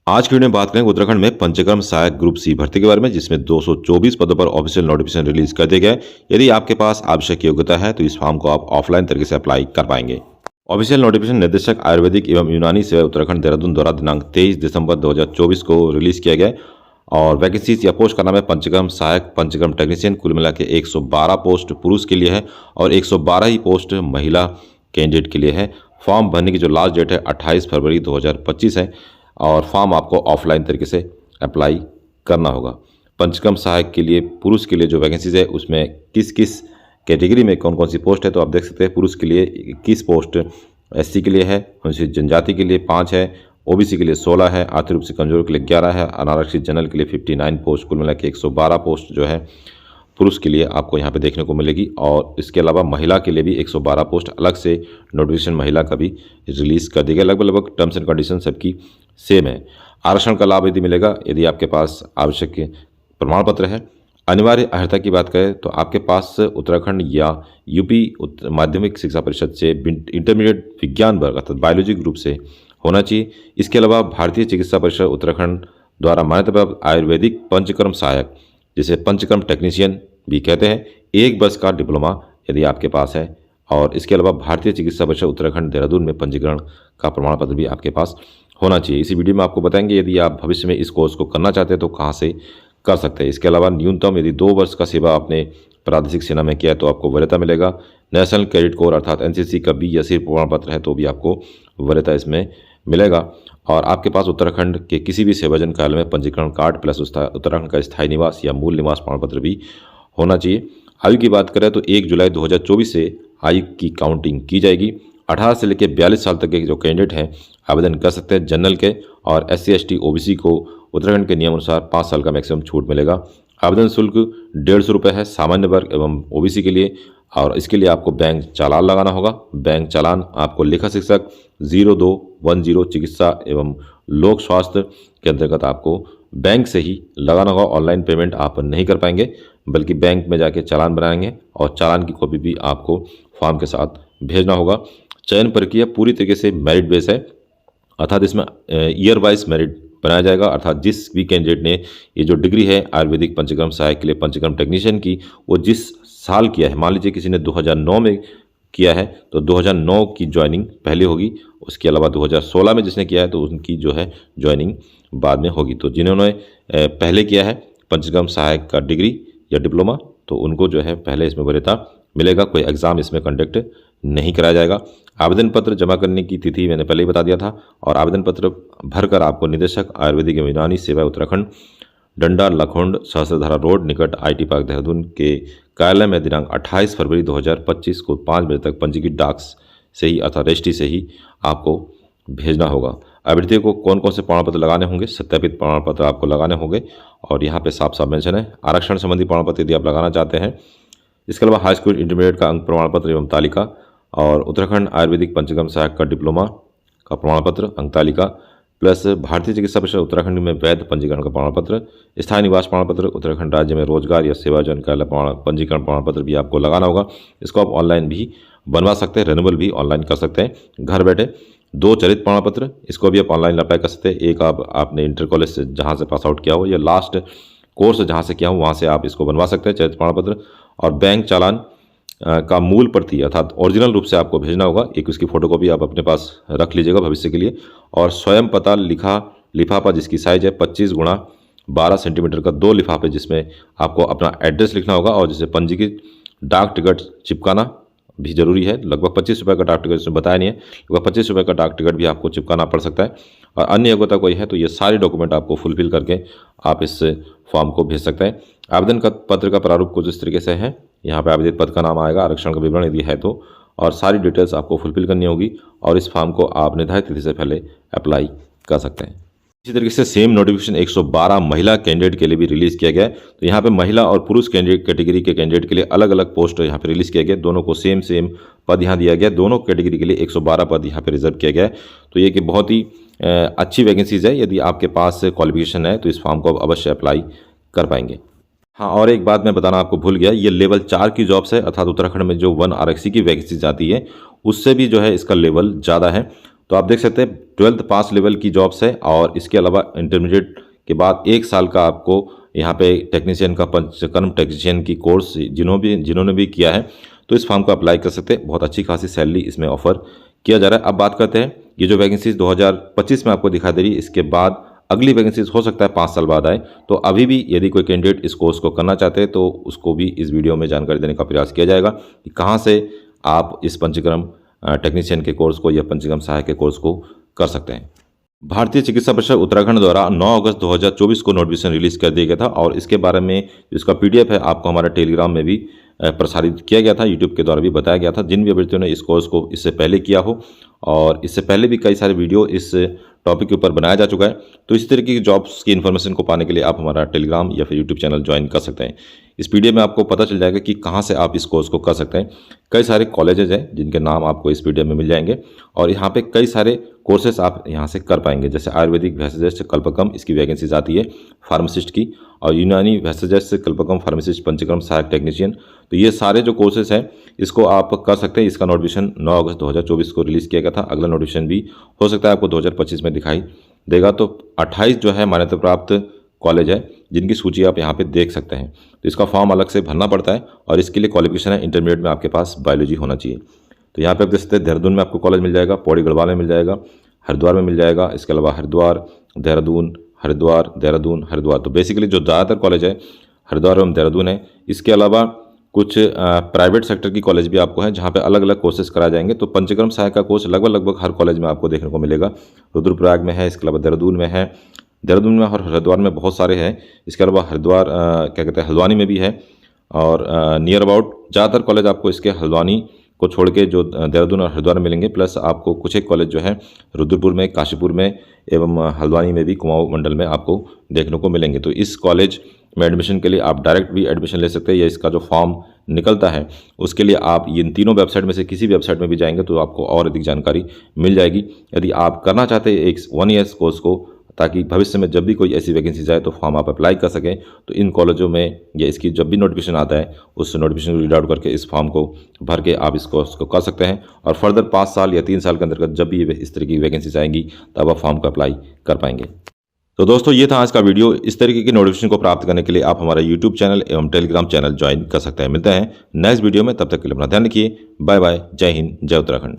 आज की वीडियो में बात करेंगे उत्तराखंड में पंचकर्म सहायक ग्रुप सी भर्ती के बारे में, जिसमें 224 पदों पर ऑफिशियल नोटिफिकेशन रिलीज कर दिया गया है। यदि आपके पास आवश्यक योग्यता है तो इस फॉर्म को आप ऑफलाइन तरीके से अप्लाई कर पाएंगे। ऑफिशियल नोटिफिकेशन निदेशक आयुर्वेदिक एवं यूनानी सेवा उत्तराखंड देहरादून द्वारा दिनांक 23 दिसंबर 2024 को रिलीज किया गया है। और वैकेंसीज या पोस्ट का नाम है पंचकर्म सहायक, पंचकर्म टेक्नीशियन। कुल मिला के 112 पोस्ट पुरुष के लिए है और 112 ही पोस्ट महिला कैंडिडेट के लिए है। फॉर्म भरने की जो लास्ट डेट है 28 फरवरी 2025 है और फॉर्म आपको ऑफलाइन तरीके से अप्लाई करना होगा। पंचकर्म सहायक के लिए पुरुष के लिए जो वैकेंसीज है उसमें किस किस कैटेगरी में कौन कौन सी पोस्ट है तो आप देख सकते हैं। पुरुष के लिए 21 पोस्ट एससी के लिए है, अनुसूचित जनजाति के लिए 5 है, ओबीसी के लिए 16 है, आर्थिक रूप से कमजोर के लिए 11 है, अनारक्षित जनरल के लिए 59 पोस्ट, कुल मिला के 112 पोस्ट जो है पुरुष के लिए आपको यहाँ पे देखने को मिलेगी। और इसके अलावा महिला के लिए भी 112 पोस्ट अलग से नोटिफिकेशन महिला का भी रिलीज कर दिया गया। लगभग टर्म्स एंड कंडीशन सबकी सेम है। आरक्षण का लाभ यदि मिलेगा यदि आपके पास आवश्यक प्रमाण पत्र है। अनिवार्य अर्हता की बात करें तो आपके पास उत्तराखंड या यूपी माध्यमिक शिक्षा परिषद से इंटरमीडिएट विज्ञान वर्ग अर्थात बायोलॉजी ग्रुप से होना चाहिए। इसके अलावा भारतीय चिकित्सा परिषद उत्तराखंड द्वारा मान्यता प्राप्त आयुर्वेदिक पंचकर्म सहायक, जिसे पंचकर्म टेक्नीशियन भी कहते हैं, 1 वर्ष का डिप्लोमा यदि आपके पास है। और इसके अलावा भारतीय चिकित्सा परिषद उत्तराखंड देहरादून में पंजीकरण का प्रमाण पत्र भी आपके पास होना चाहिए। इसी वीडियो में आपको बताएंगे यदि आप भविष्य में इस कोर्स को करना चाहते हैं तो कहाँ से कर सकते हैं। इसके अलावा न्यूनतम यदि 2 वर्ष का सेवा आपने प्रादेशिक सेना में किया है तो आपको वरीयता मिलेगा। नेशनल कैडेट कोर अर्थात एनसीसी का बी या सी प्रमाण पत्र है तो भी आपको वरीयता इसमें मिलेगा। और आपके पास उत्तराखंड के किसी भी सेवाजन कार्यालय में पंजीकरण कार्ड प्लस उत्तराखंड का स्थायी निवास या मूल निवास प्रमाण पत्र भी होना चाहिए। आयु की बात करें तो 1 जुलाई 2024 से आयु की काउंटिंग की जाएगी। 18 से लेकर 42 साल तक के जो कैंडिडेट हैं आवेदन कर सकते हैं। जनरल के और SC ST OBC को उत्तराखंड के नियम अनुसार 5 साल का मैक्सिमम छूट मिलेगा। आवेदन शुल्क 150 रुपये है सामान्य वर्ग एवं OBC के लिए। और इसके लिए आपको बैंक चालान लगाना होगा। बैंक चालान आपको लेखा शिक्षक 0210 चिकित्सा एवं लोक स्वास्थ्य के अंतर्गत आपको बैंक से ही लगाना होगा। ऑनलाइन पेमेंट आप नहीं कर पाएंगे बल्कि बैंक में जाके चालान बनाएंगे और चालान की कॉपी भी आपको फॉर्म के साथ भेजना होगा। चयन प्रक्रिया पूरी तरीके से मेरिट बेस है, अर्थात इसमें ईयर वाइज मेरिट बनाया जाएगा। अर्थात जिस भी कैंडिडेट ने ये जो डिग्री है आयुर्वेदिक पंचकर्म सहायक के लिए पंचकर्म टेक्नीशियन की, वो जिस साल किया है, मान लीजिए किसी ने 2009 में किया है तो 2009 की ज्वाइनिंग पहले होगी। उसके अलावा 2016 में जिसने किया है तो उनकी जो है ज्वाइनिंग बाद में होगी। तो जिन्होंने पहले किया है पंचकर्म सहायक का डिग्री या डिप्लोमा तो उनको जो है पहले इसमें वरीयता मिलेगा। कोई एग्ज़ाम इसमें कंडक्ट नहीं कराया जाएगा। आवेदन पत्र जमा करने की तिथि मैंने पहले ही बता दिया था और आवेदन पत्र भरकर आपको निदेशक आयुर्वेदिक एवं यूनानी सेवा उत्तराखंड, डंडा लखोंड, सहस्त्रधारा रोड निकट IT पार्क देहरादून के कार्यालय में दिनांक 28 फरवरी 2025 को 5 बजे तक पंजीकृत डाक से ही अर्थात रजिस्ट्री से ही आपको भेजना होगा। अभ्यर्थियों को कौन कौन से प्रमाण पत्र लगाने होंगे, सत्यापित प्रमाण पत्र आपको लगाने होंगे और यहाँ पे साफ साफ मेंशन है। आरक्षण संबंधी प्रमाण पत्र यदि आप लगाना चाहते हैं। इसके अलावा हाई स्कूल इंटरमीडिएट का अंक प्रमाण पत्र एवं तालिका और उत्तराखंड आयुर्वेदिक पंचकर्म सहायक का डिप्लोमा का प्रमाण पत्र, अंक तालिका प्लस भारतीय चिकित्सा परिषद उत्तराखंड में वैध पंजीकरण का प्रमाण पत्र, स्थायी निवास प्रमाण पत्र, उत्तराखंड राज्य में रोजगार या सेवाजन कार्यालय पंजीकरण प्रमाण पत्र भी आपको लगाना होगा। इसको आप ऑनलाइन भी बनवा सकते हैं, रेन्यूअल भी ऑनलाइन कर सकते हैं घर बैठे। 2 चरित्र प्रमाण पत्र, इसको भी आप ऑनलाइन अप्लाई कर सकते हैं। एक आपने इंटर कॉलेज से जहाँ से पास आउट किया हो या लास्ट कोर्स जहाँ से किया हो वहाँ से आप इसको बनवा सकते हैं चरित्र प्रमाण पत्र। और बैंक चालान का मूल प्रति अर्थात ओरिजिनल रूप से आपको भेजना होगा। एक उसकी फोटोकॉपी आप अपने पास रख लीजिएगा भविष्य के लिए। और स्वयं पता लिखा लिफाफा जिसकी साइज है 25 × 12 सेंटीमीटर का 2 लिफाफे जिसमें आपको अपना एड्रेस लिखना होगा और जिसे पंजीकृत डाक टिकट चिपकाना भी जरूरी है। लगभग 25 रुपये का डाक टिकट इसमें बताया नहीं है, लगभग 25 रुपये का डाक टिकट भी आपको चिपकाना पड़ सकता है। और अन्य योग्यता कोई है तो ये सारे डॉक्यूमेंट आपको फुलफिल करके आप इस फॉर्म को भेज सकते हैं। आवेदन का पत्र का प्रारूप कुछ इस तरीके से है। यहाँ पे आवेदित पद का नाम आएगा, आरक्षण का विवरण यदि है तो, और सारी डिटेल्स आपको फुलफिल करनी होगी और इस फॉर्म को आप निर्धारित तिथि से पहले अप्लाई कर सकते हैं। इसी तरीके से सेम नोटिफिकेशन 112 महिला कैंडिडेट के लिए भी रिलीज़ किया गया है। तो यहाँ पे महिला और पुरुष कैंडिडेट कैटेगरी के कैंडिडेट के लिए अलग अलग पोस्ट यहाँ पे रिलीज़ किया गया। दोनों को सेम पद यहाँ दिया गया। दोनों कैटेगरी के लिए 112 पद यहाँ पे रिजर्व किया गया है। तो ये कि बहुत ही अच्छी वैकेंसीज है। यदि आपके पास क्वालिफिकेशन है तो इस फॉर्म को आप अवश्य अप्लाई कर पाएंगे। हाँ, और एक बात मैं बताना आपको भूल गया, ये लेवल 4 की जॉब्स है, अर्थात उत्तराखंड में जो 1 आरक्षी की वैकेंसी जाती है उससे भी जो है इसका लेवल ज़्यादा है। तो आप देख सकते हैं 12th पास लेवल की जॉब्स है और इसके अलावा इंटरमीडिएट के बाद 1 साल का आपको यहाँ पे टेक्नीशियन का पंचकर्म टेक्नीशियन की कोर्स जिन्होंने भी किया है तो इस फॉर्म को अप्लाई कर सकते हैं। बहुत अच्छी खासी सैलरी इसमें ऑफर किया जा रहा है। अब बात करते हैं ये जो वैकेंसीज 2025 में आपको दिखा दे रही है, इसके बाद अगली वैकेंसीज हो सकता है 5 साल बाद आए। तो अभी भी यदि कोई कैंडिडेट इस कोर्स को करना चाहते हैं तो उसको भी इस वीडियो में जानकारी देने का प्रयास किया जाएगा कि कहाँ से आप इस पंचकर्म टेक्नीशियन के कोर्स को या पंचकर्म सहायक के कोर्स को कर सकते हैं। भारतीय चिकित्सा परिषद उत्तराखंड द्वारा 9 अगस्त 2024 को नोटिफिकेशन रिलीज कर दिया गया था और इसके बारे में इसका PDF है आपको हमारा टेलीग्राम में भी प्रसारित किया गया था, यूट्यूब के द्वारा भी बताया गया था। जिन भी अभ्यर्थियों ने इस कोर्स को इससे पहले किया हो और इससे पहले भी कई सारे वीडियो इस टॉपिक के ऊपर बनाया जा चुका है, तो इस तरीके की जॉब्स की इन्फॉर्मेशन को पाने के लिए आप हमारा टेलीग्राम या फिर यूट्यूब चैनल ज्वाइन कर सकते हैं। इस PDF में आपको पता चल जाएगा कि कहाँ से आप इस कोर्स को कर सकते हैं। कई सारे कॉलेजेज हैं जिनके नाम आपको इस PDF में मिल जाएंगे और यहाँ पे कई सारे कोर्सेस आप यहाँ से कर पाएंगे, जैसे आयुर्वेदिक भेषज कल्पकम इसकी वैकेंसीज आती है फार्मासिस्ट की, और यूनानी भेषज कल्पकम फार्मासिस्ट पंचकर्म सहायक टेक्नीशियन। तो ये सारे जो कोर्सेज हैं इसको आप कर सकते हैं। इसका नोटिफिकेशन 9 अगस्त 2024 को रिलीज़ किया गया था। अगला नोटिफिकेशन भी हो सकता है आपको 2025 में दिखाई देगा। तो 28 जो है मान्यता प्राप्त कॉलेज है जिनकी सूची आप यहाँ पे देख सकते हैं। तो इसका फॉर्म अलग से भरना पड़ता है और इसके लिए क्वालिफिकेशन है इंटरमीडिएट में आपके पास बायोलॉजी होना चाहिए। तो यहाँ पे आप देख सकते हैं देहरादून में आपको कॉलेज मिल जाएगा, पौड़ी गढ़वाल में मिल जाएगा, हरिद्वार में मिल जाएगा, इसके अलावा हरिद्वार, देहरादून, हरिद्वार, देहरादून, हरिद्वार। तो बेसिकली जो ज़्यादातर कॉलेज है हरिद्वार एवं देहरादून है। इसके अलावा कुछ प्राइवेट सेक्टर की कॉलेज भी आपको है जहाँ पे अलग अलग कोर्सेज कराए जाएंगे। तो पंचकर्म सहायक का कोर्स लगभग हर कॉलेज में आपको देखने को मिलेगा। रुद्रप्रयाग में है, इसके अलावा देहरादून में है, देहरादून में और हरिद्वार में बहुत सारे हैं। इसके अलावा हरिद्वार क्या कहते हैं हल्द्वानी में भी है और नियर अबाउट ज़्यादातर कॉलेज आपको इसके हल्द्वानी को छोड़ के जो देहरादून और हरिद्वार में मिलेंगे। प्लस आपको कुछ एक कॉलेज जो है रुद्रपुर में, काशीपुर में एवं हल्द्वानी में भी कुमाऊं मंडल में आपको देखने को मिलेंगे। तो इस कॉलेज में एडमिशन के लिए आप डायरेक्ट भी एडमिशन ले सकते हैं या इसका जो फॉर्म निकलता है उसके लिए आप इन तीनों वेबसाइट में से किसी वेबसाइट में भी जाएंगे तो आपको और अधिक जानकारी मिल जाएगी। यदि आप करना चाहते हैं एक 1 ईयर कोर्स को, ताकि भविष्य में जब भी कोई ऐसी वैकेंसी जाए तो फॉर्म आप अप्लाई कर सकें, तो इन कॉलेजों में या इसकी जब भी नोटिफिकेशन आता है उस नोटिफिकेशन को रीड आउट करके इस फॉर्म को भर के आप इस कोर्स को कर सकते हैं और फर्दर 5 साल या 3 साल के अंतर्गत जब भी इस तरह की वैकेंसीज आएंगी तब आप फॉर्म को अप्लाई कर पाएंगे। तो दोस्तों ये था आज का वीडियो। इस तरीके की नोटिफिकेशन को प्राप्त करने के लिए आप हमारा यूट्यूब चैनल एवं टेलीग्राम चैनल ज्वाइन कर सकते हैं। मिलते हैं नेक्स्ट वीडियो में, तब तक के लिए अपना ध्यान रखिए। Bye bye. जय हिंद, जय उत्तराखंड।